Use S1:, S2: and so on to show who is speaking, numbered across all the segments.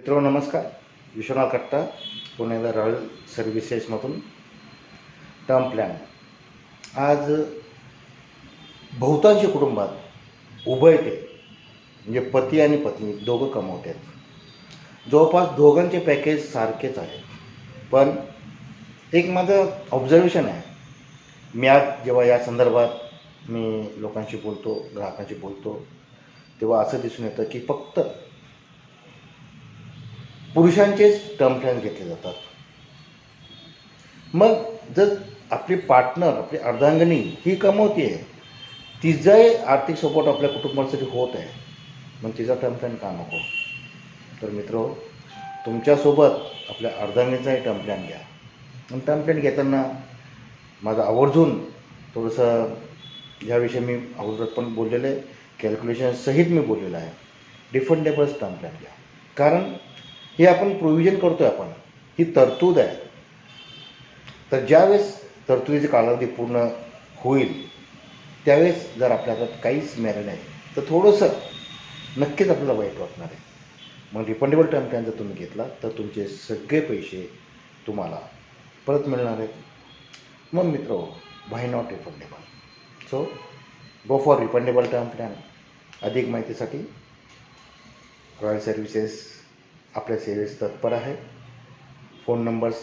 S1: मित्रांनो नमस्कार. विश्वनाथ कट्टा, पुण्याला रॉयल सर्व्हिसेसमधून टर्म प्लॅन. आज बहुतांश कुटुंबात उभयते म्हणजे पती आणि पत्नी दोघं कमवत आहेत. जवळपास दोघांचे पॅकेज सारखेच आहे. पण एक माझं ऑब्झर्वेशन आहे, मी आज जेव्हा या संदर्भात मी लोकांशी बोलतो, ग्राहकांशी बोलतो, तेव्हा असं दिसून येतं की फक्त पुरुषांचेच टर्म प्लॅन घेतले जातात. मग जर आपली पार्टनर, आपली अर्धांगिनी ही कमवते आहे, तिचाही आर्थिक सपोर्ट आपल्या कुटुंबासाठी होत आहे, मग तिचा टर्म प्लॅन का नको? तर मित्र, तुमच्यासोबत आपल्या अर्धांगिनीचाही टर्म प्लॅन घ्या. आणि टर्म प्लॅन घेताना माझं आवर्जून थोडंसं ह्याविषयी मी अगोदर पण बोललेलं आहे, कॅल्क्युलेशनसहित मी बोललेलं आहे. डिफंडेबल्स टर्म प्लॅन घ्या. कारण हे आपण प्रोव्हिजन करतो आहे, आपण ही तरतूद आहे. तर ज्यावेळेस तरतुदीचे कालावधी पूर्ण होईल त्यावेळेस जर आपल्या हातात काहीच मिळालं नाही तर थोडंसं नक्कीच आपल्याला वाईट वाटणार आहे. मग रिफंडेबल टर्म प्लॅन जर तुम्ही घेतला तर तुमचे सगळे पैसे तुम्हाला परत मिळणार आहेत. मग मित्र, why not refundable? So go for refundable term plan. अधिक माहितीसाठी रॉयल सर्व्हिसेस आपल्या सेवेस तत्पर आहे. Phone numbers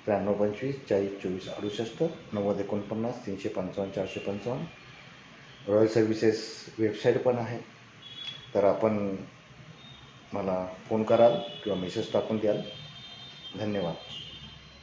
S1: 9325 40 24 68 90 49 355 455. Royal Services website पण आहे, तर आपण मला फोन कराल किंवा मेसेज टाकून द्याल. धन्यवाद.